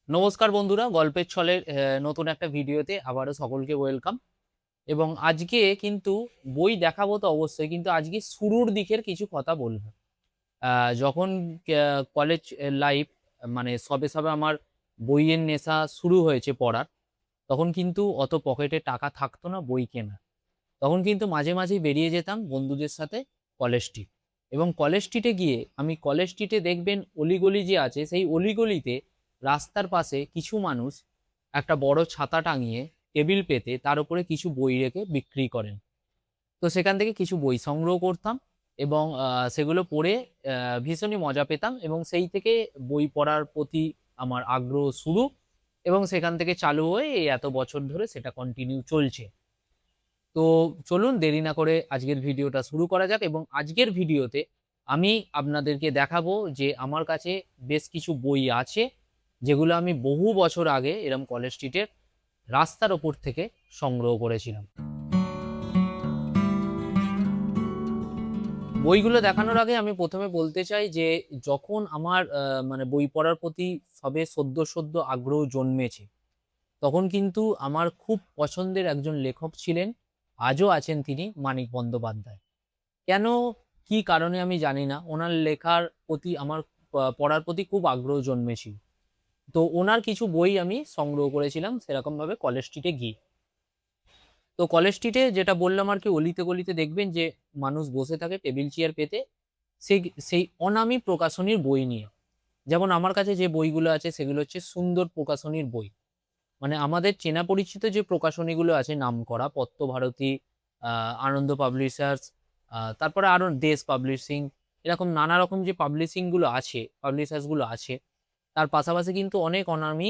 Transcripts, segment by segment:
নমস্কার বন্ধুরা, গল্পের ছলের নতুন একটা ভিডিওতে আবারও সকলকে ওয়েলকাম। এবং আজকে কিন্তু বই দেখাবো তো অবশ্যই, কিন্তু আজকে শুরুর দিকের কিছু কথা বলবো। যখন কলেজ লাইফ মানে সবে সবে আমার বইয়ের নেশা শুরু হয়েছে পড়ার, তখন কিন্তু অত পকেটে টাকা থাকতো না বই কেনার। তখন কিন্তু মাঝে মাঝেই বেরিয়ে যেতাম বন্ধুদের সাথে কলেজ স্ট্রিট। এবং কলেজ স্ট্রিটে গিয়ে আমি কলেজ স্ট্রিটে দেখবেন অলিগলি যে আছে, সেই অলিগলিতে রাস্তার পাশে কিছু মানুষ একটা বড় ছাতা টাঙিয়ে টেবিল পেতে তার উপরে কিছু বই রেখে বিক্রি করেন। তো সেখান থেকে কিছু বই সংগ্রহ করতাম এবং সেগুলো পড়ে ভীষণই মজা পেতাম, এবং সেই থেকে বই পড়ার প্রতি আমার আগ্রহ শুরু, এবং সেখান থেকে চালু হয়ে এই এত বছর ধরে সেটা কন্টিনিউ চলছে। তো চলুন দেরি না করে আজকের ভিডিওটা শুরু করা যাক। এবং আজকের ভিডিওতে আমি আপনাদেরকে দেখাবো যে আমার কাছে বেশ কিছু বই আছে, যেগুলো আমি বহু বছর আগে এরম কলেজ স্ট্রিটের রাস্তার ওপর থেকে সংগ্রহ করেছিলাম। বইগুলো দেখানোর আগে আমি প্রথমে বলতে চাই যে যখন আমার মানে বই পড়ার প্রতি সবে সদ্য সদ্য আগ্রহ জন্মেছে, তখন কিন্তু আমার খুব পছন্দের একজন লেখক ছিলেন, আজও আছেন তিনি, মানিক বন্দ্যোপাধ্যায়। কেন, কি কারণে আমি জানি না, ওনার লেখার প্রতি আমার পড়ার প্রতি খুব আগ্রহ জন্মেছিল। তো ওনার কিছু বই আমি সংগ্রহ করেছিলাম সেরকমভাবে কলেজ স্ট্রিটে গিয়ে। তো কলেজ স্ট্রিটে যেটা বললাম আর কি, অলিতে গলিতে দেখবেন যে মানুষ বসে থাকে টেবিল চেয়ার পেতে সেই সেই অনামী প্রকাশনীর বই নিয়ে। যেমন আমার কাছে যে বইগুলো আছে সেগুলো হচ্ছে সুন্দর প্রকাশনীর বই। মানে আমাদের চেনা পরিচিত যে প্রকাশনীগুলো আছে নামকরা, পত্রভারতী, আনন্দ পাবলিশার্স, তারপরে আরো দেশ পাবলিশিং, এরকম নানা রকম যে পাবলিশিং গুলো আছে, পাবলিশার্স গুলো আছে, তার পাশাপাশি কিন্তু অনেক অনামী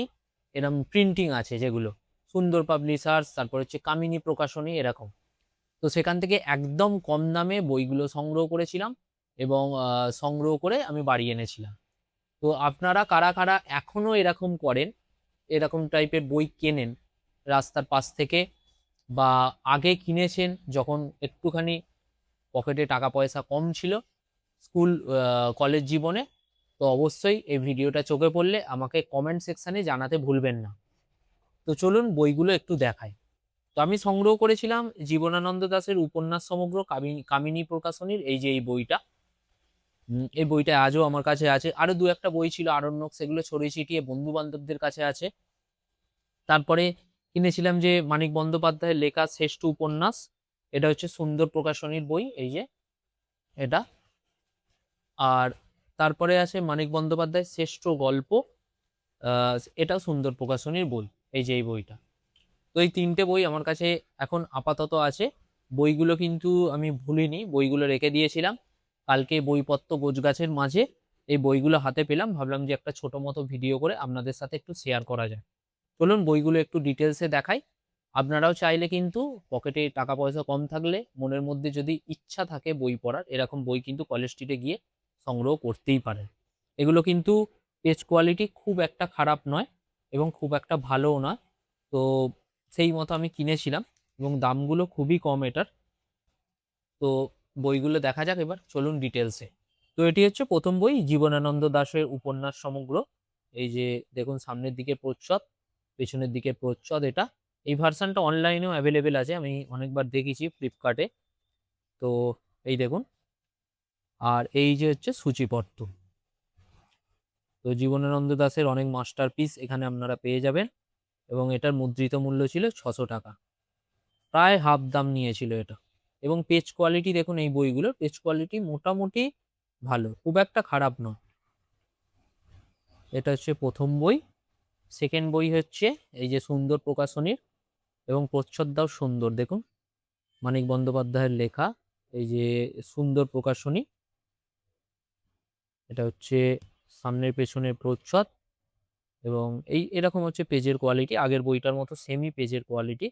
এরকম প্রিন্টিং আছে, যেগুলো সুন্দর পাবলিশার্স, তারপর হচ্ছে কামিনী প্রকাশনী এরকম। তো সেখান থেকে একদম কম দামে বইগুলো সংগ্রহ করেছিলাম, এবং সংগ্রহ করে আমি বাড়ি এনেছিলাম। তো আপনারা কারা কারা এখনো এরকম করেন, এরকম টাইপের বই কেনেন রাস্তার পাশ থেকে, বা আগে কিনেছেন যখন একটুখানি পকেটে টাকা পয়সা কম ছিল স্কুল কলেজ জীবনে, তো অবশ্যই এই ভিডিওটা চোখে পড়লে আমাকে কমেন্ট সেকশানে জানাতে ভুলবেন না। তো চলুন বইগুলো একটু দেখাই। তো আমি সংগ্রহ করেছিলাম জীবনানন্দ দাশের উপন্যাস সমগ্র, কামিনী প্রকাশনীর এই যে এই বইটা। এই বইটা আজও আমার কাছে আছে। আরো দু একটা বই ছিল আরণ্যক, সেগুলো ছড়িয়ে ছিটিয়ে বন্ধু বান্ধবদের কাছে আছে। তারপরে কিনেছিলাম যে মানিক বন্দ্যোপাধ্যায়ের লেখা শ্রেষ্ঠ উপন্যাস, এটা হচ্ছে সুন্দর প্রকাশনীর বই, এই যে এটা। আর তারপরে আছে মানিক বন্দ্যোপাধ্যায়ের শ্রেষ্ঠ গল্প, এটাও সুন্দর প্রকাশনীর বই, এই যে এই বইটা। তো এই তিনটে বই আমার কাছে এখন আপাতত আছে। বইগুলো কিন্তু আমি ভুলিনি, বইগুলো রেখে দিয়েছিলাম। কালকে বইপত্র গোছগাছের মাঝে এই বইগুলো হাতে পেলাম, ভাবলাম যে একটা ছোট মতো ভিডিও করে আপনাদের সাথে একটু শেয়ার করা যায়। চলুন বইগুলো একটু ডিটেলসে দেখাই। আপনারাও চাইলে কিন্তু পকেটে টাকা পয়সা কম থাকলে, মনের মধ্যে যদি ইচ্ছা থাকে বই পড়ার, এরকম বই কিন্তু কলেজ স্ট্রিটে গিয়ে সংগ্রহ করতেই পারেন। এগুলো কিন্তু পেজ কোয়ালিটি খুব একটা খারাপ নয়, এবং খুব একটা ভালোও নয়। তো সেই মতো আমি কিনেছিলাম, এবং দামগুলো খুবই কম এটার। তো বইগুলো দেখা যাক এবার, চলুন ডিটেলসে। তো এটি হচ্ছে প্রথম বই, জীবনানন্দ দাশের উপন্যাস সমগ্র। এই যে দেখুন, সামনের দিকে প্রচ্ছদ, পেছনের দিকে প্রচ্ছদ এটা। এই ভার্সানটা অনলাইনেও অ্যাভেলেবেল আছে, আমি অনেকবার দেখেছি ফ্লিপকার্টে। তো এই দেখুন। আর এই যে হচ্ছে সূচিপত্র। তো জীবনানন্দ দাশের অনেক মাস্টারপিস এখানে আপনারা পেয়ে যাবেন, এবং এটার মুদ্রিত মূল্য ছিল 600 টাকা। প্রায় হাফ দাম নিয়েছিল এটা। এবং পেজ কোয়ালিটি দেখুন, এই বইগুলোর পেজ কোয়ালিটি মোটামুটি ভালো, খুব একটা খারাপ নয়। এটা হচ্ছে প্রথম বই। সেকেন্ড বই হচ্ছে এই যে সুন্দর প্রকাশনীর, এবং প্রচ্ছদটাও সুন্দর দেখুন, মানিক বন্দ্যোপাধ্যায়ের লেখা, এই যে সুন্দর প্রকাশনী। এটা হচ্ছে সামনের পেছনের প্রচ্ছদ, এবং এই এরকম হচ্ছে পেজের কোয়ালিটি, আগের বইটার মতো সেমি পেজের কোয়ালিটি।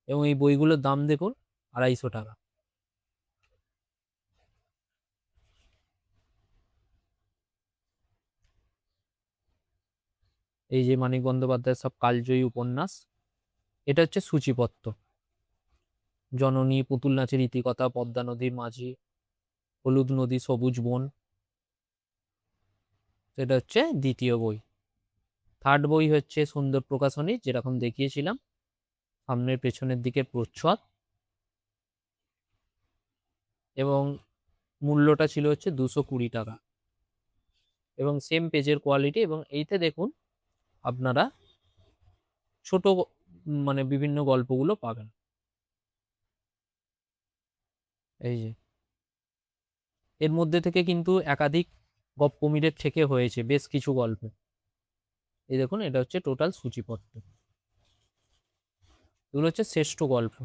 এবং এই বইগুলোর দাম দেখুন, 250 টাকা। এই যে মানিক বন্দ্যোপাধ্যায়ের সব কালজয়ী উপন্যাস। এটা হচ্ছে সূচিপত্র, জননী, পুতুল নাচের ইতিকথা, পদ্মা নদীর মাঝি, হলুদ নদী, সবুজ বন। এটা হচ্ছে দ্বিতীয় বই। থার্ড বই হচ্ছে সুন্দর প্রকাশনী, যেরকম দেখিয়েছিলাম, সামনের পেছনের দিকে প্রচ্ছদ, এবং মূল্যটা ছিল হচ্ছে 220 টাকা, এবং সেম পেজের কোয়ালিটি। এবং এইতে দেখুন আপনারা ছোট মানে বিভিন্ন গল্পগুলো পাবেন। এই যে এর মধ্যে থেকে কিন্তু একাধিক গপ্পমীরের থেকে হয়েছে বেশ কিছু গল্প। এই দেখুন, এটা হচ্ছে টোটাল সূচিপত্র, এগুলো হচ্ছে শ্রেষ্ঠ গল্প।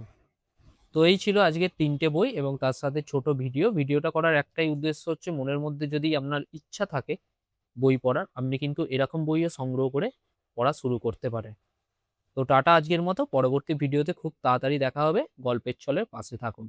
তো এই ছিল আজকের 3টে বই এবং তার সাথে ছোট ভিডিও। ভিডিওটা করার একটাই উদ্দেশ্য হচ্ছে, মনের মধ্যে যদি আপনার ইচ্ছা থাকে বই পড়ার, আপনি কিন্তু এরকম বইও সংগ্রহ করে পড়া শুরু করতে পারেন। তো টাটা আজকের মতো, পরবর্তী ভিডিওতে খুব তাড়াতাড়ি দেখা হবে। গল্পের ছলে পাশে থাকুন।